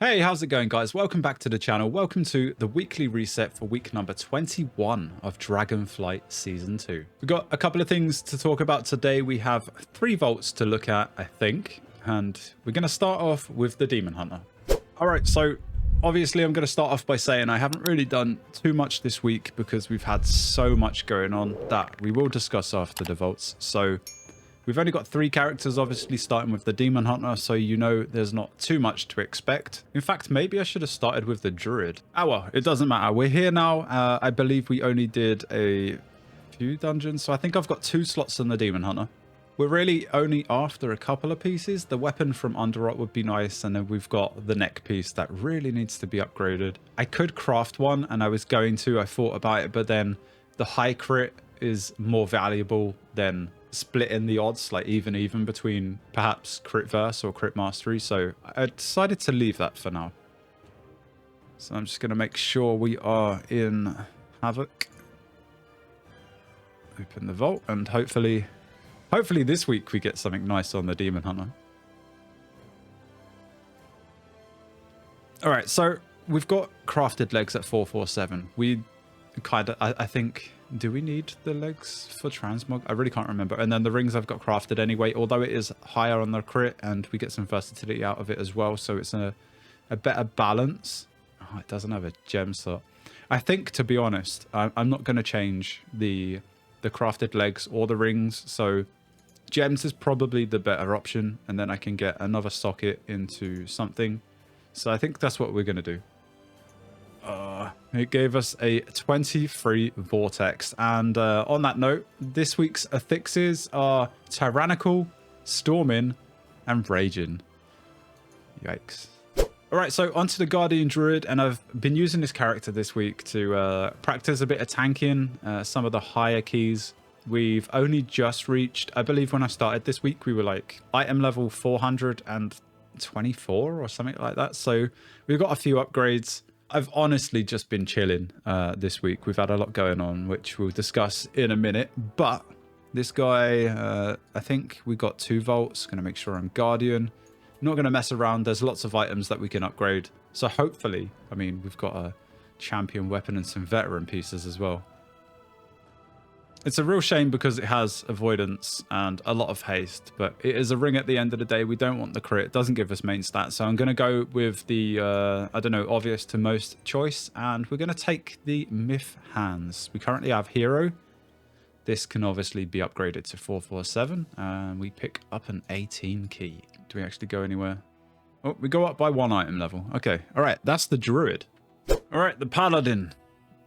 Hey, how's it going, guys? Welcome back to the channel. Welcome to the weekly reset for week number 21 of Dragonflight Season 2. We've got a couple of things to talk about today. We have 3 vaults to look at, I think, and we're going to start off with the Demon Hunter. All right, so obviously I'm going to start off by saying I haven't really done too much this week because we've had so much going on that we will discuss after the vaults. So we've only got 3 characters, obviously, starting with the Demon Hunter, so you know there's not too much to expect. In fact, maybe I should have started with the Druid. Oh well, it doesn't matter. We're here now. I believe we only did a few dungeons, so I think I've got 2 slots on the Demon Hunter. We're really only after a couple of pieces. The weapon from Underrot would be nice, and then we've got the neck piece that really needs to be upgraded. I could craft one, and I was going to. I thought about it, but then the high crit is more valuable than splitting the odds, like even between perhaps crit verse or crit mastery, so I decided to leave that for now. So I'm just going to make sure we are in Havoc, open the vault, and hopefully this week we get something nice on the Demon Hunter. All right, so we've got crafted legs at 447. We kind of, I think, do we need the legs for transmog? I really can't remember. And then the rings I've got crafted anyway, although it is higher on the crit and we get some versatility out of it as well. So it's a better balance. Oh, it doesn't have a gem slot. I think, to be honest, I'm not going to change the crafted legs or the rings. So gems is probably the better option. And then I can get another socket into something. So I think that's what we're going to do. It gave us a 23 vortex, and on that note, this week's affixes are tyrannical, storming, and raging. Yikes. All right, so onto the Guardian Druid, and I've been using this character this week to practice a bit of tanking, some of the higher keys. We've only just reached, I believe when I started this week, we were like item level 424 or something like that. So we've got a few upgrades. I've honestly just been chilling this week. We've had a lot going on, which we'll discuss in a minute. But this guy, I think we got 2 vaults. Going to make sure I'm Guardian. Not going to mess around. There's lots of items that we can upgrade. So hopefully, I mean, we've got a champion weapon and some veteran pieces as well. It's a real shame because it has avoidance and a lot of haste, but it is a ring at the end of the day. We don't want the crit. It doesn't give us main stats. So I'm going to go with the, I don't know, obvious to most choice. And we're going to take the Myth Hands. We currently have Hero. This can obviously be upgraded to 447. And we pick up an 18 key. Do we actually go anywhere? Oh, we go up by 1 item level. Okay. All right. That's the Druid. All right. The Paladin.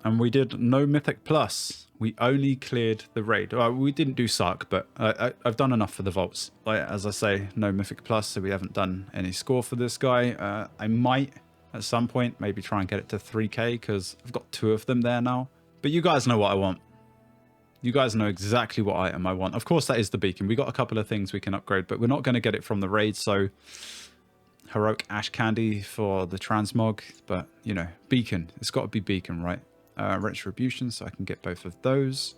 And we did no Mythic Plus. We only cleared the raid. Well, we didn't do Sark, but I've done enough for the vaults. Like, as I say, no Mythic Plus, so we haven't done any score for this guy. I might, at some point, maybe try and get it to 3k, because I've got 2 of them there now. But you guys know what I want. You guys know exactly what item I want. Of course, that is the beacon. We got a couple of things we can upgrade, but we're not going to get it from the raid, so Heroic Ash Candy for the transmog. But, you know, beacon. It's got to be beacon, right? Retribution, so I can get both of those.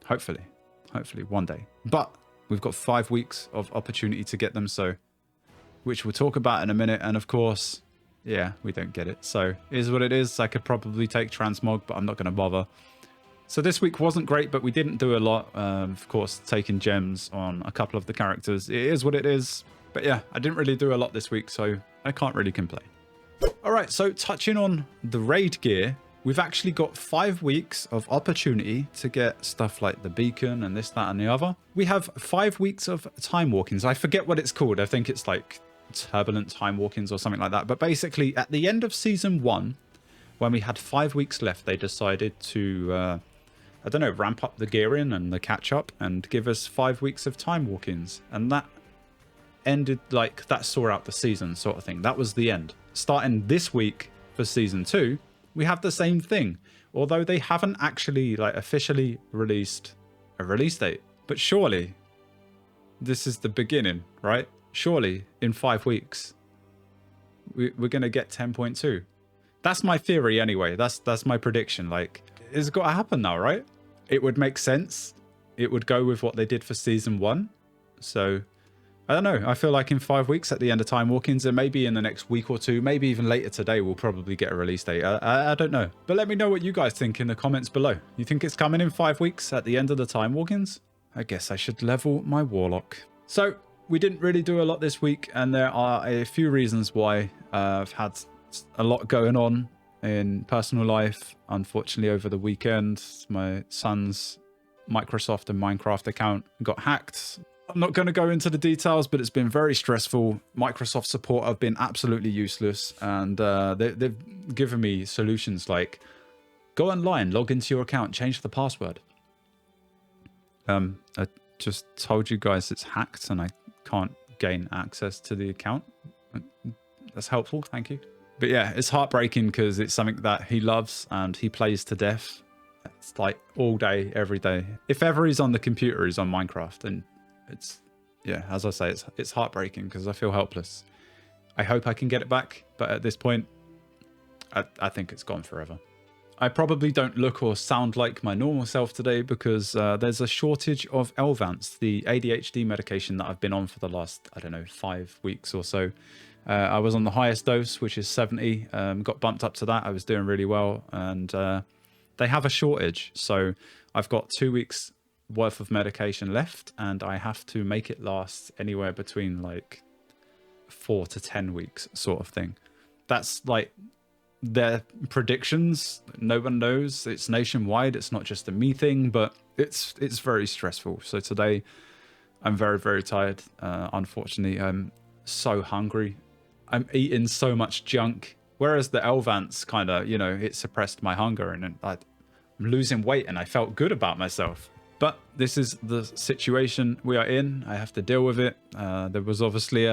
Hopefully one day. But we've got 5 weeks of opportunity to get them, so which we'll talk about in a minute. And of course, yeah, we don't get it. So it is what it is. I could probably take transmog, but I'm not going to bother. So this week wasn't great, but we didn't do a lot. Of course, taking gems on a couple of the characters. It is what it is. But yeah, I didn't really do a lot this week, so I can't really complain. All right, so touching on the raid gear, we've actually got 5 weeks of opportunity to get stuff like the beacon and this, that, and the other. We have 5 weeks of time walkings. I forget what it's called. I think it's like turbulent time walkings or something like that. But basically, at the end of season 1, when we had 5 weeks left, they decided to, I don't know, ramp up the gearing and the catch up and give us 5 weeks of time walkings. And that ended, like, that saw out the season sort of thing. That was the end. Starting this week for season 2, we have the same thing, although they haven't actually like officially released a release date. But surely this is the beginning, right? Surely in 5 weeks we're gonna get 10.2. That's my theory anyway. That's my prediction. Like, it's got to happen now, right? It would make sense. It would go with what they did for season 1. So I don't know. I feel like in 5 weeks at the end of Time Walkings, and maybe in the next week or two, maybe even later today, we'll probably get a release date. I don't know. But let me know what you guys think in the comments below. You think it's coming in 5 weeks at the end of the Time Walkings? I guess I should level my Warlock. So we didn't really do a lot this week, and there are a few reasons why. I've had a lot going on in personal life. Unfortunately, over the weekend, my son's Microsoft and Minecraft account got hacked. I'm not going to go into the details, but it's been very stressful. Microsoft support have been absolutely useless, and they've given me solutions like go online, log into your account, change the password. I just told you guys it's hacked and I can't gain access to the account. That's helpful, thank you. But yeah, it's heartbreaking because it's something that he loves and he plays to death. It's like all day, every day. If ever he's on the computer, he's on Minecraft, and it's, yeah, as I say, it's heartbreaking because I feel helpless. I hope I can get it back, but at this point, I think it's gone forever. I probably don't look or sound like my normal self today because there's a shortage of Elvance, the ADHD medication that I've been on for the last, I don't know, 5 weeks or so. I was on the highest dose, which is 70, got bumped up to that. I was doing really well, and they have a shortage. So I've got 2 weeks worth of medication left, and I have to make it last anywhere between like 4 to 10 weeks sort of thing. That's like their predictions. No one knows. It's nationwide. It's not just a me thing, but it's very stressful. So today I'm very, very tired. Unfortunately, I'm so hungry. I'm eating so much junk, whereas the Elvance kind of, you know, it suppressed my hunger, and I'm losing weight and I felt good about myself. But this is the situation we are in. I have to deal with it. There was obviously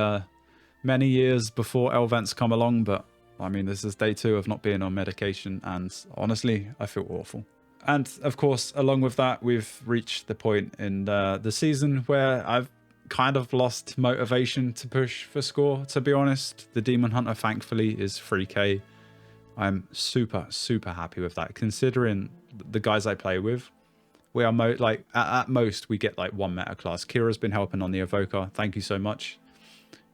many years before Elvance come along, but I mean, this is day 2 of not being on medication, and honestly, I feel awful. And of course, along with that, we've reached the point in the season where I've kind of lost motivation to push for score, to be honest. The Demon Hunter, thankfully, is 3k. I'm super, super happy with that, considering the guys I play with. We are like at most we get like 1 meta class. Kira's been helping on the Evoker. Thank you so much.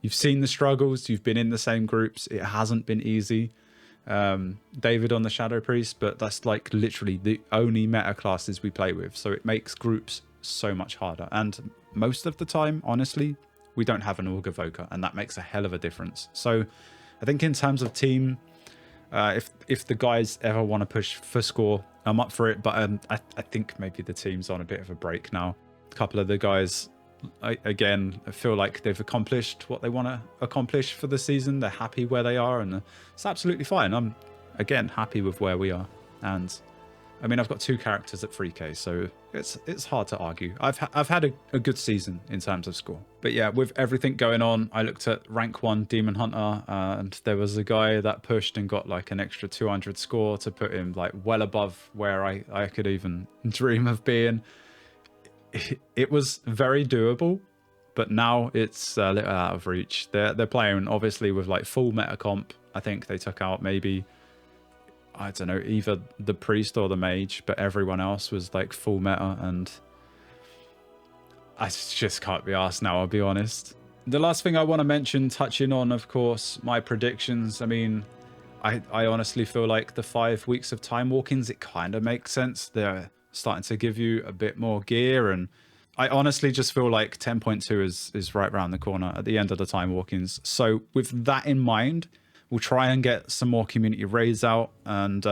You've seen the struggles. You've been in the same groups. It hasn't been easy. David on the Shadow Priest, but that's like literally the only meta classes we play with. So it makes groups so much harder. And most of the time, honestly, we don't have an Org Evoker, and that makes a hell of a difference. So I think in terms of team, if the guys ever want to push for score, I'm up for it. But I think maybe the team's on a bit of a break now. A couple of the guys, I feel like they've accomplished what they want to accomplish for the season. They're happy where they are, and it's absolutely fine. I'm, again, happy with where we are. And I mean, I've got 2 characters at 3k, so it's hard to argue. I've had a good season in terms of score. But yeah, with everything going on, I looked at rank 1 Demon Hunter, and there was a guy that pushed and got like an extra 200 score to put him like well above where I could even dream of being. It was very doable, but now it's a little out of reach. They're playing obviously with like full meta comp. I think they took out maybe, I don't know, either the priest or the mage, but everyone else was like full meta, and I just can't be arsed now, I'll be honest. The last thing I want to mention, touching on, of course, my predictions. I mean, I honestly feel like the 5 weeks of Time Walkings, it kind of makes sense. They're starting to give you a bit more gear, and I honestly just feel like 10.2 is right around the corner at the end of the Time Walkings. So with that in mind, we'll try and get some more community raids out, and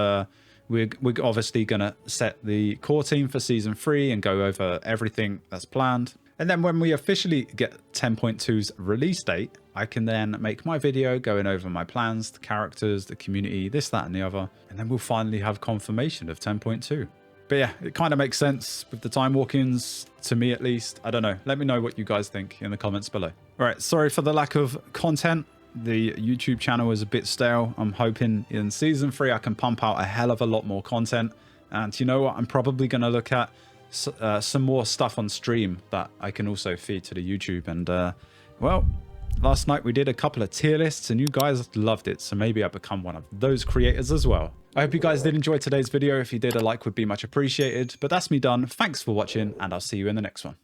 we're obviously going to set the core team for Season 3 and go over everything that's planned. And then when we officially get 10.2's release date, I can then make my video going over my plans, the characters, the community, this, that, and the other. And then we'll finally have confirmation of 10.2. But yeah, it kind of makes sense with the Time Walkings, to me at least. I don't know. Let me know what you guys think in the comments below. All right, sorry for the lack of content. The YouTube channel is a bit stale. I'm hoping in Season 3 I can pump out a hell of a lot more content. And you know what? I'm probably going to look at some more stuff on stream that I can also feed to the YouTube. And well, last night we did a couple of tier lists and you guys loved it. So maybe I become one of those creators as well. I hope you guys did enjoy today's video. If you did, a like would be much appreciated. But that's me done. Thanks for watching, and I'll see you in the next one.